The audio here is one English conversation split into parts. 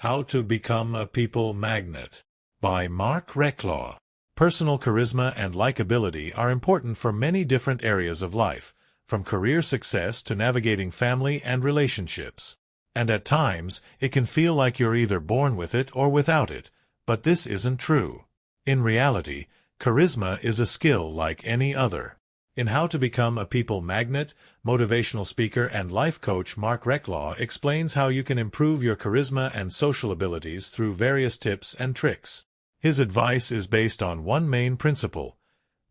How to Become a People Magnet by Marc Reklau. Personal charisma and likability are important for many different areas of life, from career success to navigating family and relationships. And at times, it can feel like you're either born with it or without it, but this isn't true. In reality, charisma is a skill like any other. In How to Become a People Magnet, motivational speaker and life coach Marc Reklau explains how you can improve your charisma and social abilities through various tips and tricks. His advice is based on one main principle: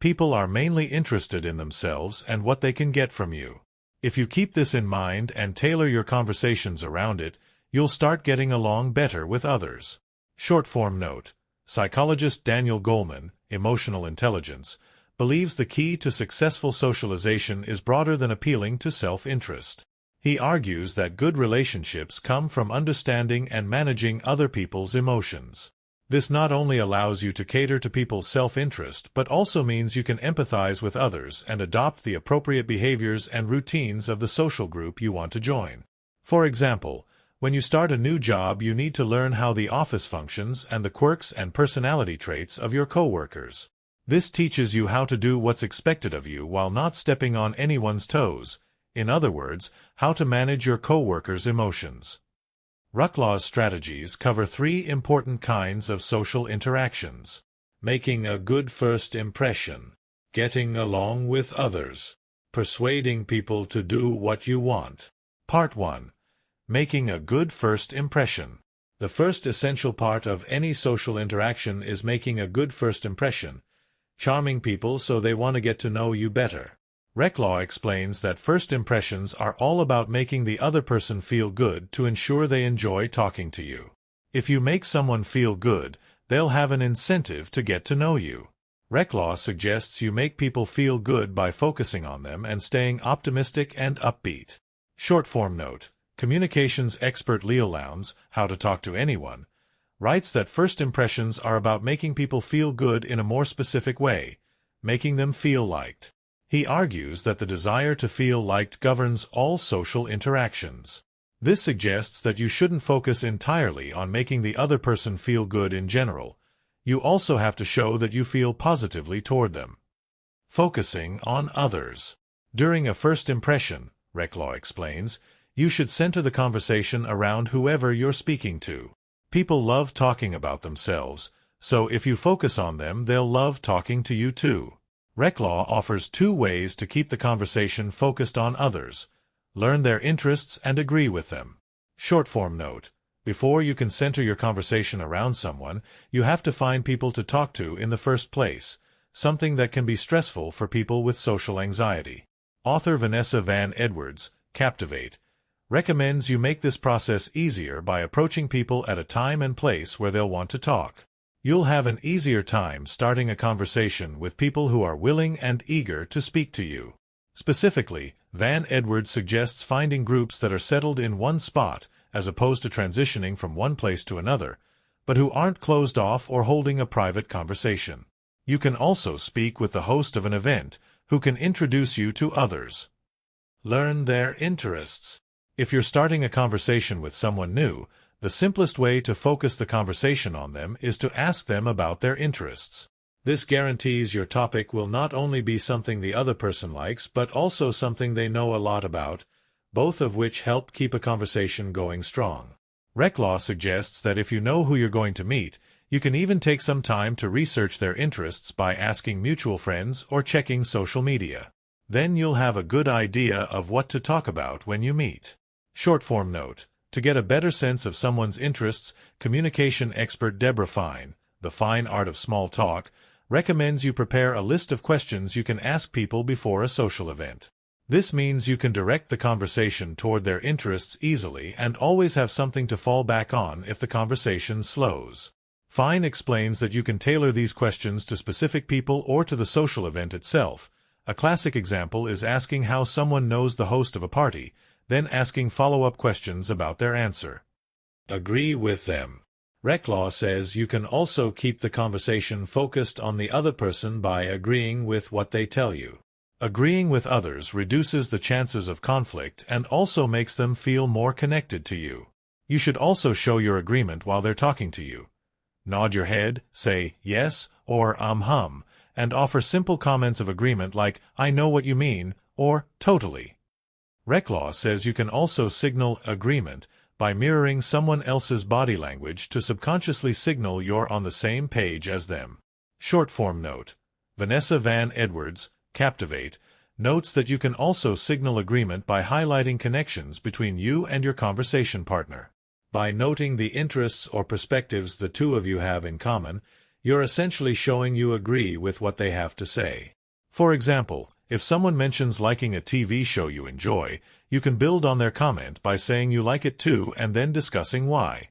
people are mainly interested in themselves and what they can get from you. If you keep this in mind and tailor your conversations around it, you'll start getting along better with others. Short-form note: psychologist Daniel Goleman, Emotional Intelligence, believes the key to successful socialization is broader than appealing to self-interest. He argues that good relationships come from understanding and managing other people's emotions. This not only allows you to cater to people's self-interest, but also means you can empathize with others and adopt the appropriate behaviors and routines of the social group you want to join. For example, when you start a new job, you need to learn how the office functions and the quirks and personality traits of your coworkers. This teaches you how to do what's expected of you while not stepping on anyone's toes. In other words, how to manage your coworkers' emotions. Reklau's strategies cover three important kinds of social interactions: making a good first impression, getting along with others, persuading people to do what you want. Part 1. Making a good first impression. The first essential part of any social interaction is making a good first impression, charming people so they want to get to know you better. Reklau explains that first impressions are all about making the other person feel good to ensure they enjoy talking to you. If you make someone feel good, they'll have an incentive to get to know you. Reklau suggests you make people feel good by focusing on them and staying optimistic and upbeat. Short-form note: communications expert Leo Lowndes, How to Talk to Anyone, writes that first impressions are about making people feel good in a more specific way, making them feel liked. He argues that the desire to feel liked governs all social interactions. This suggests that you shouldn't focus entirely on making the other person feel good in general. You also have to show that you feel positively toward them. Focusing on others. During a first impression, Reklau explains, you should center the conversation around whoever you're speaking to. People love talking about themselves, so if you focus on them, they'll love talking to you too. Reklau offers two ways to keep the conversation focused on others: learn their interests and agree with them. Short-form note: before you can center your conversation around someone, you have to find people to talk to in the first place, something that can be stressful for people with social anxiety. Author Vanessa Van Edwards, Captivate, recommends you make this process easier by approaching people at a time and place where they'll want to talk. You'll have an easier time starting a conversation with people who are willing and eager to speak to you. Specifically, Van Edwards suggests finding groups that are settled in one spot as opposed to transitioning from one place to another, but who aren't closed off or holding a private conversation. You can also speak with the host of an event, who can introduce you to others. Learn their interests. If you're starting a conversation with someone new, the simplest way to focus the conversation on them is to ask them about their interests. This guarantees your topic will not only be something the other person likes, but also something they know a lot about, both of which help keep a conversation going strong. Reklau suggests that if you know who you're going to meet, you can even take some time to research their interests by asking mutual friends or checking social media. Then you'll have a good idea of what to talk about when you meet. Short-form note: to get a better sense of someone's interests, communication expert Deborah Fine, The Fine Art of Small Talk, recommends you prepare a list of questions you can ask people before a social event. This means you can direct the conversation toward their interests easily and always have something to fall back on if the conversation slows. Fine explains that you can tailor these questions to specific people or to the social event itself. A classic example is asking how someone knows the host of a party, then asking follow-up questions about their answer. Agree with them. Reklau says you can also keep the conversation focused on the other person by agreeing with what they tell you. Agreeing with others reduces the chances of conflict and also makes them feel more connected to you. You should also show your agreement while they're talking to you. Nod your head, say yes or hum, and offer simple comments of agreement like I know what you mean or totally. Reklau says you can also signal agreement by mirroring someone else's body language to subconsciously signal you're on the same page as them. Short form note. Vanessa Van Edwards, Captivate, notes that you can also signal agreement by highlighting connections between you and your conversation partner. By noting the interests or perspectives the two of you have in common, you're essentially showing you agree with what they have to say. For example, if someone mentions liking a TV show you enjoy, you can build on their comment by saying you like it too and then discussing why.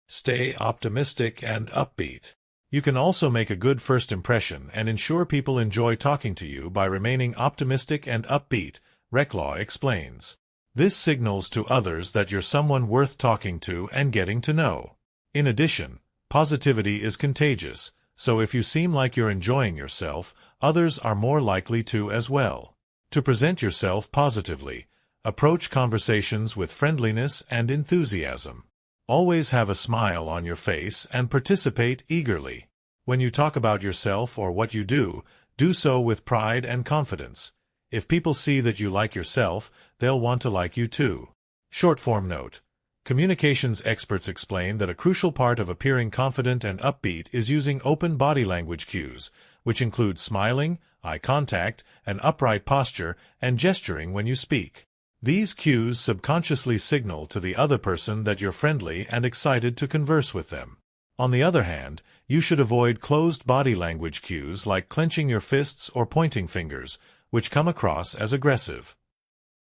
Stay optimistic and upbeat. You can also make a good first impression and ensure people enjoy talking to you by remaining optimistic and upbeat, Reklau explains. This signals to others that you're someone worth talking to and getting to know. In addition, positivity is contagious, so if you seem like you're enjoying yourself, others are more likely to as well. To present yourself positively, approach conversations with friendliness and enthusiasm. Always have a smile on your face and participate eagerly. When you talk about yourself or what you do so with pride and confidence. If people see that you like yourself, they'll want to like you too. Short form note. Communications experts explain that a crucial part of appearing confident and upbeat is using open body language cues, which include smiling, eye contact, an upright posture, and gesturing when you speak. These cues subconsciously signal to the other person that you're friendly and excited to converse with them. On the other hand, you should avoid closed body language cues like clenching your fists or pointing fingers, which come across as aggressive.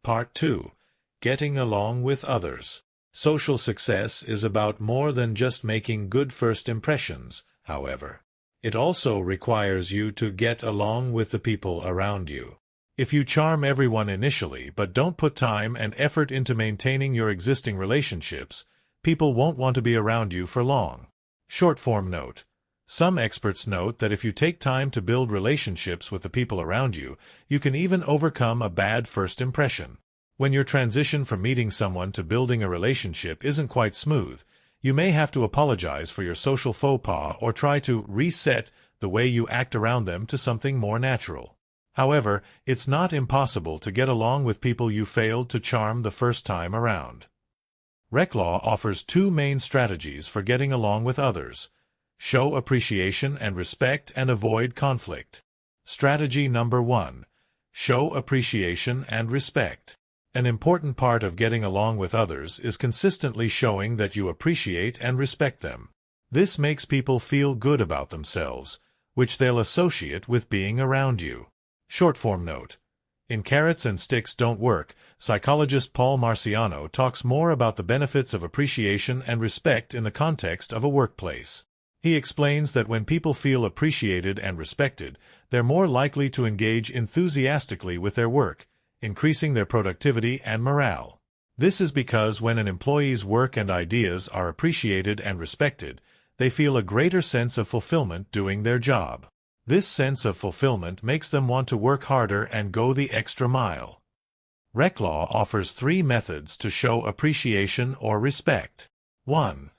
Part 2. Getting along with others. Social success is about more than just making good first impressions, however. It also requires you to get along with the people around you. If you charm everyone initially but don't put time and effort into maintaining your existing relationships, people won't want to be around you for long. Short form note. Some experts note that if you take time to build relationships with the people around you, you can even overcome a bad first impression. When your transition from meeting someone to building a relationship isn't quite smooth, you may have to apologize for your social faux pas or try to reset the way you act around them to something more natural. However, it's not impossible to get along with people you failed to charm the first time around. Reklau offers two main strategies for getting along with others. Show appreciation and respect and avoid conflict. Strategy number 1. Show appreciation and respect. An important part of getting along with others is consistently showing that you appreciate and respect them. This makes people feel good about themselves, which they'll associate with being around you. Short form note. In Carrots and Sticks Don't Work, psychologist Paul Marciano talks more about the benefits of appreciation and respect in the context of a workplace. He explains that when people feel appreciated and respected, they're more likely to engage enthusiastically with their work, increasing their productivity and morale. This is because when an employee's work and ideas are appreciated and respected, they feel a greater sense of fulfillment doing their job. This sense of fulfillment makes them want to work harder and go the extra mile. Reklau offers 3 methods to show appreciation or respect. 1.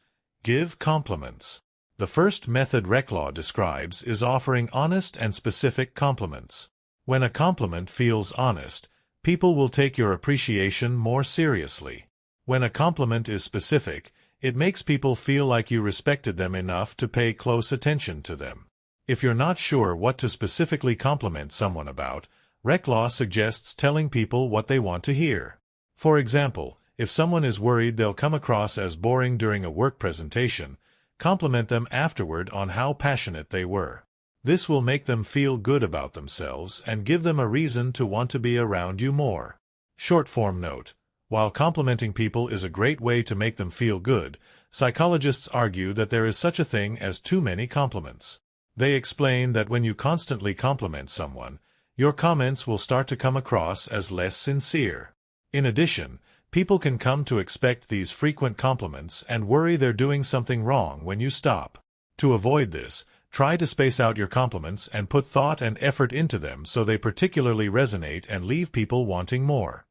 Give compliments. The first method Reklau describes is offering honest and specific compliments. When a compliment feels honest, people will take your appreciation more seriously. When a compliment is specific, it makes people feel like you respected them enough to pay close attention to them. If you're not sure what to specifically compliment someone about, Reklau suggests telling people what they want to hear. For example, if someone is worried they'll come across as boring during a work presentation, compliment them afterward on how passionate they were. This will make them feel good about themselves and give them a reason to want to be around you more. Short form note. While complimenting people is a great way to make them feel good, psychologists argue that there is such a thing as too many compliments. They explain that when you constantly compliment someone, your comments will start to come across as less sincere. In addition, people can come to expect these frequent compliments and worry they're doing something wrong when you stop. To avoid this, try to space out your compliments and put thought and effort into them so they particularly resonate and leave people wanting more.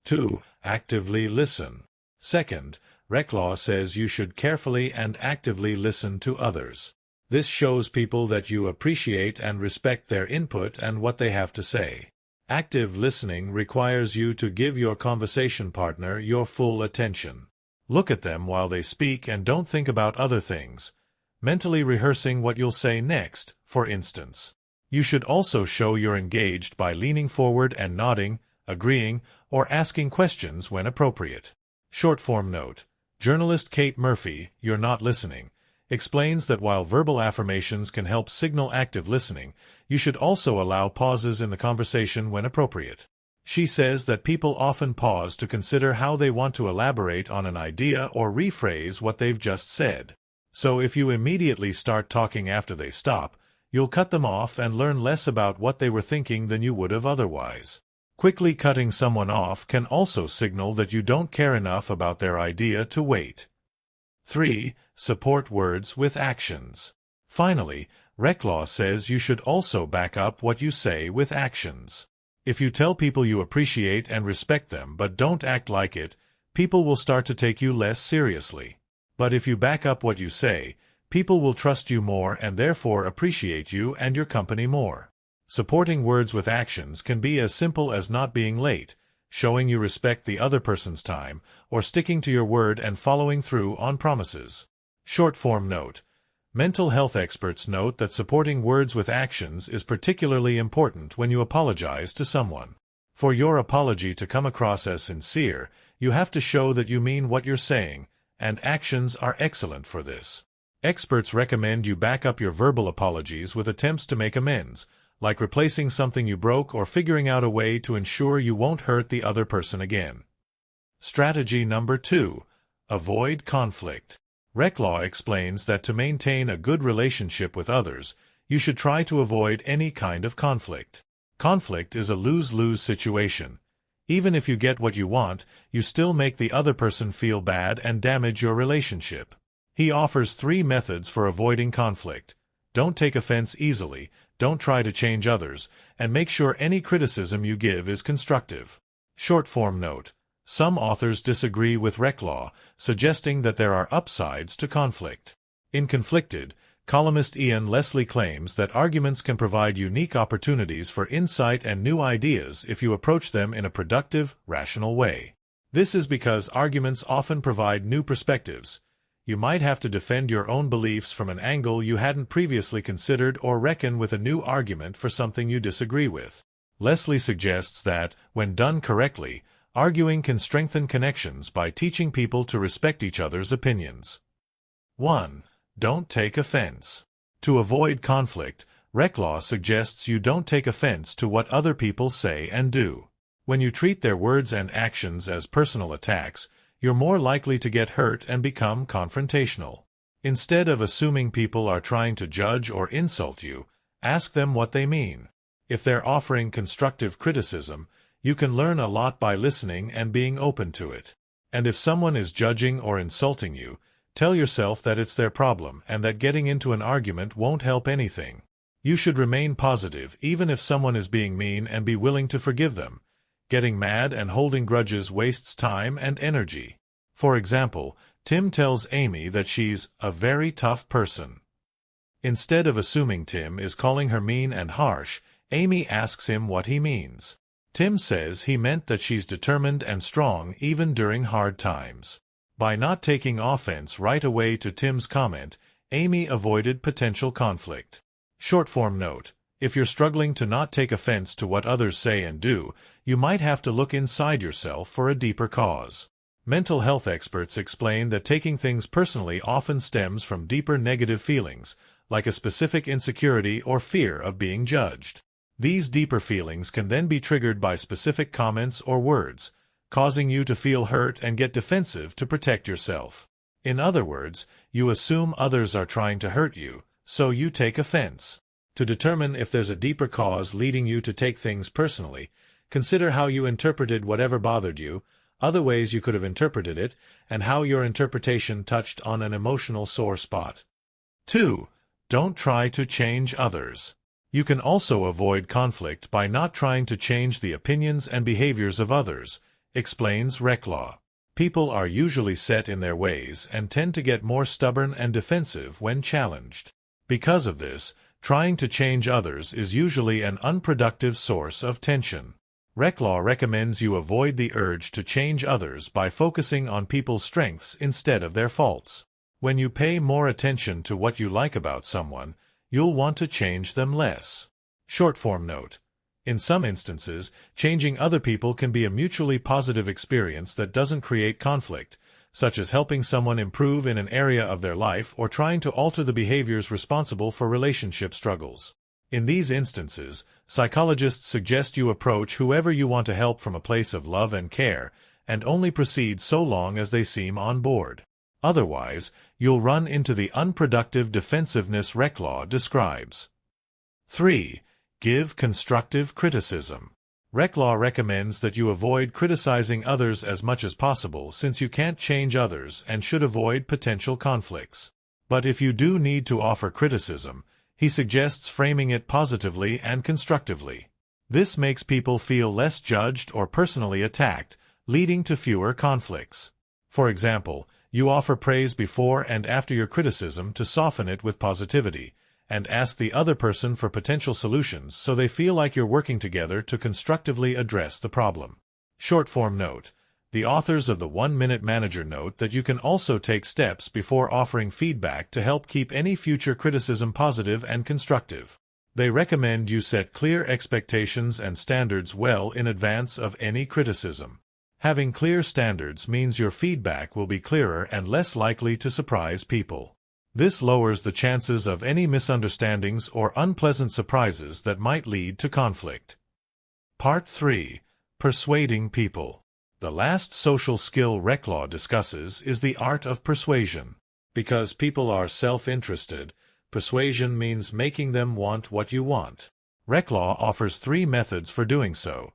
2. Actively listen. Second, Reklau says you should carefully and actively listen to others. This shows people that you appreciate and respect their input and what they have to say. Active listening requires you to give your conversation partner your full attention. Look at them while they speak and don't think about other things, mentally rehearsing what you'll say next, for instance. You should also show you're engaged by leaning forward and nodding, agreeing, or asking questions when appropriate. Short-form note. Journalist Kate Murphy, You're Not Listening, explains that while verbal affirmations can help signal active listening, you should also allow pauses in the conversation when appropriate. She says that people often pause to consider how they want to elaborate on an idea or rephrase what they've just said. So if you immediately start talking after they stop, you'll cut them off and learn less about what they were thinking than you would have otherwise. Quickly cutting someone off can also signal that you don't care enough about their idea to wait. 3. Support words with actions. Finally, Reklau says you should also back up what you say with actions. If you tell people you appreciate and respect them but don't act like it, people will start to take you less seriously. But if you back up what you say, people will trust you more and therefore appreciate you and your company more. Supporting words with actions can be as simple as not being late, showing you respect the other person's time, or sticking to your word and following through on promises. Short-form note. Mental health experts note that supporting words with actions is particularly important when you apologize to someone. For your apology to come across as sincere, you have to show that you mean what you're saying, and actions are excellent for this. Experts recommend you back up your verbal apologies with attempts to make amends, like replacing something you broke or figuring out a way to ensure you won't hurt the other person again. Strategy number 2. Avoid conflict. Reklau explains that to maintain a good relationship with others, you should try to avoid any kind of conflict. Conflict is a lose-lose situation. Even if you get what you want, you still make the other person feel bad and damage your relationship. He offers 3 methods for avoiding conflict. Don't take offense easily, don't try to change others, and make sure any criticism you give is constructive. Short-form note. Some authors disagree with Reklau, suggesting that there are upsides to conflict. In Conflicted, columnist Ian Leslie claims that arguments can provide unique opportunities for insight and new ideas if you approach them in a productive, rational way. This is because arguments often provide new perspectives. You might have to defend your own beliefs from an angle you hadn't previously considered or reckon with a new argument for something you disagree with. Leslie suggests that, when done correctly, arguing can strengthen connections by teaching people to respect each other's opinions. 1. Don't take offense. To avoid conflict, Reklau suggests you don't take offense to what other people say and do. When you treat their words and actions as personal attacks, you're more likely to get hurt and become confrontational. Instead of assuming people are trying to judge or insult you, ask them what they mean. If they're offering constructive criticism, you can learn a lot by listening and being open to it. And if someone is judging or insulting you, tell yourself that it's their problem and that getting into an argument won't help anything. You should remain positive even if someone is being mean and be willing to forgive them. Getting mad and holding grudges wastes time and energy. For example, Tim tells Amy that she's a very tough person. Instead of assuming Tim is calling her mean and harsh, Amy asks him what he means. Tim says he meant that she's determined and strong even during hard times. By not taking offense right away to Tim's comment, Amy avoided potential conflict. Short-form note. If you're struggling to not take offense to what others say and do, you might have to look inside yourself for a deeper cause. Mental health experts explain that taking things personally often stems from deeper negative feelings, like a specific insecurity or fear of being judged. These deeper feelings can then be triggered by specific comments or words, causing you to feel hurt and get defensive to protect yourself. In other words, you assume others are trying to hurt you, so you take offense. To determine if there's a deeper cause leading you to take things personally, consider how you interpreted whatever bothered you, other ways you could have interpreted it, and how your interpretation touched on an emotional sore spot. 2. Don't try to change others. You can also avoid conflict by not trying to change the opinions and behaviors of others, explains Reklau. People are usually set in their ways and tend to get more stubborn and defensive when challenged. Because of this, trying to change others is usually an unproductive source of tension. Reklau recommends you avoid the urge to change others by focusing on people's strengths instead of their faults. When you pay more attention to what you like about someone, you'll want to change them less. Short-form note. In some instances, changing other people can be a mutually positive experience that doesn't create conflict, such as helping someone improve in an area of their life or trying to alter the behaviors responsible for relationship struggles. In these instances, psychologists suggest you approach whoever you want to help from a place of love and care, and only proceed so long as they seem on board. Otherwise, you'll run into the unproductive defensiveness Reklau describes. 3. Give constructive criticism. Reklau recommends that you avoid criticizing others as much as possible since you can't change others and should avoid potential conflicts. But if you do need to offer criticism, he suggests framing it positively and constructively. This makes people feel less judged or personally attacked, leading to fewer conflicts. For example, you offer praise before and after your criticism to soften it with positivity, and ask the other person for potential solutions so they feel like you're working together to constructively address the problem. Short-form note. The authors of the 1-Minute Manager note that you can also take steps before offering feedback to help keep any future criticism positive and constructive. They recommend you set clear expectations and standards well in advance of any criticism. Having clear standards means your feedback will be clearer and less likely to surprise people. This lowers the chances of any misunderstandings or unpleasant surprises that might lead to conflict. Part 3. Persuading people. The last social skill Reklau discusses is the art of persuasion. Because people are self-interested, persuasion means making them want what you want. Reklau offers 3 methods for doing so: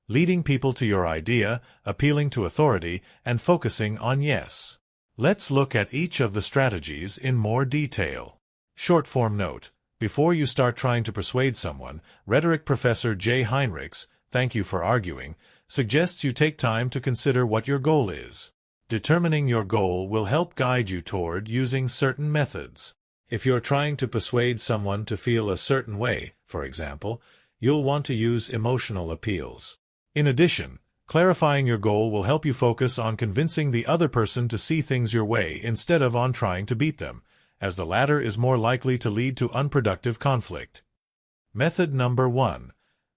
leading people to your idea, appealing to authority, and focusing on yes. Let's look at each of the strategies in more detail. Short-form note. Before you start trying to persuade someone, rhetoric professor J. Heinrichs, thank you for arguing, suggests you take time to consider what your goal is. Determining your goal will help guide you toward using certain methods. If you're trying to persuade someone to feel a certain way, for example, you'll want to use emotional appeals. In addition, clarifying your goal will help you focus on convincing the other person to see things your way instead of on trying to beat them, as the latter is more likely to lead to unproductive conflict. Method number 1.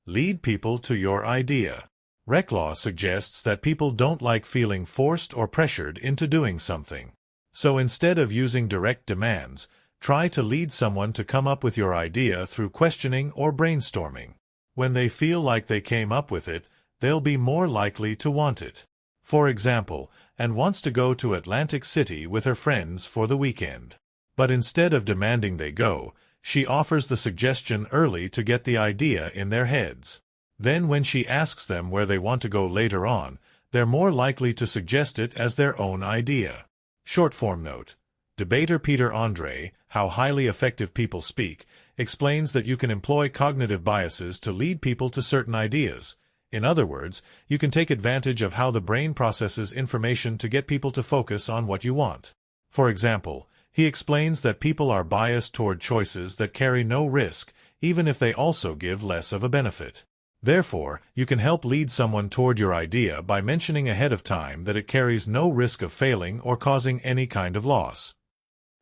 Lead people to your idea. Reklau suggests that people don't like feeling forced or pressured into doing something. So instead of using direct demands, try to lead someone to come up with your idea through questioning or brainstorming. When they feel like they came up with it, they'll be more likely to want it. For example, Anne wants to go to Atlantic City with her friends for the weekend. But instead of demanding they go, she offers the suggestion early to get the idea in their heads. Then when she asks them where they want to go later on, they're more likely to suggest it as their own idea. Short-form note. Debater Peter Andre, How Highly Effective People Speak, explains that you can employ cognitive biases to lead people to certain ideas. In other words, you can take advantage of how the brain processes information to get people to focus on what you want. For example, he explains that people are biased toward choices that carry no risk, even if they also give less of a benefit. Therefore, you can help lead someone toward your idea by mentioning ahead of time that it carries no risk of failing or causing any kind of loss.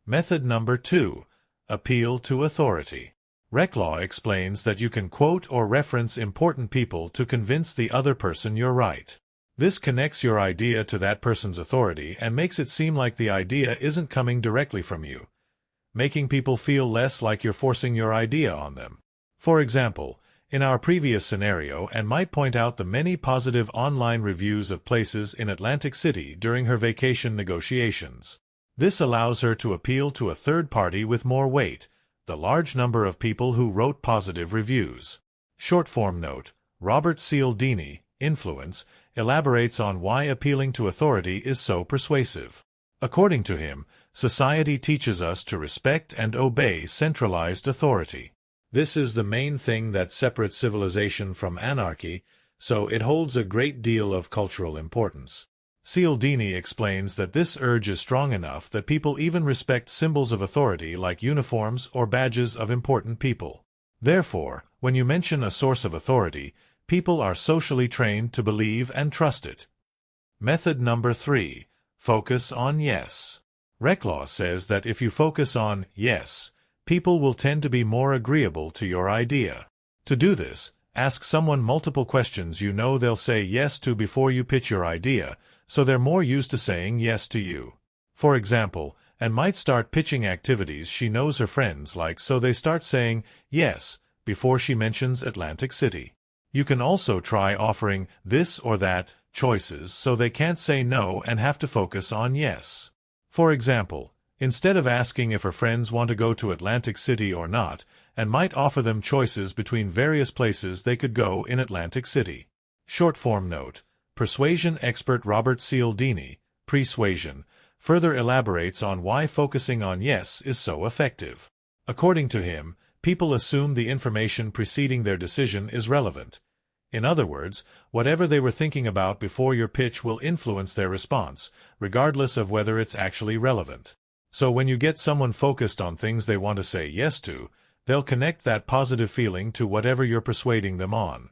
Method number 2. Appeal to authority. Reklau explains that you can quote or reference important people to convince the other person you're right. This connects your idea to that person's authority and makes it seem like the idea isn't coming directly from you, making people feel less like you're forcing your idea on them. For example, in our previous scenario, Anne might point out the many positive online reviews of places in Atlantic City during her vacation negotiations. This allows her to appeal to a third party with more weight, the large number of people who wrote positive reviews. Short-form note. Robert Cialdini, Influence, elaborates on why appealing to authority is so persuasive. According to him, society teaches us to respect and obey centralized authority. This is the main thing that separates civilization from anarchy, so it holds a great deal of cultural importance. Cialdini explains that this urge is strong enough that people even respect symbols of authority like uniforms or badges of important people. Therefore, when you mention a source of authority, people are socially trained to believe and trust it. Method number 3. Focus on yes. Reklau says that if you focus on yes, people will tend to be more agreeable to your idea. To do this, ask someone multiple questions you know they'll say yes to before you pitch your idea, so they're more used to saying yes to you. For example, Anne might start pitching activities she knows her friends like, so they start saying yes before she mentions Atlantic City. You can also try offering this or that choices so they can't say no and have to focus on yes. For example, instead of asking if her friends want to go to Atlantic City or not, Anne might offer them choices between various places they could go in Atlantic City. Short-form note: persuasion expert Robert Cialdini, Persuasion, further elaborates on why focusing on yes is so effective. According to him, people assume the information preceding their decision is relevant. In other words, whatever they were thinking about before your pitch will influence their response, regardless of whether it's actually relevant. So when you get someone focused on things they want to say yes to, they'll connect that positive feeling to whatever you're persuading them on.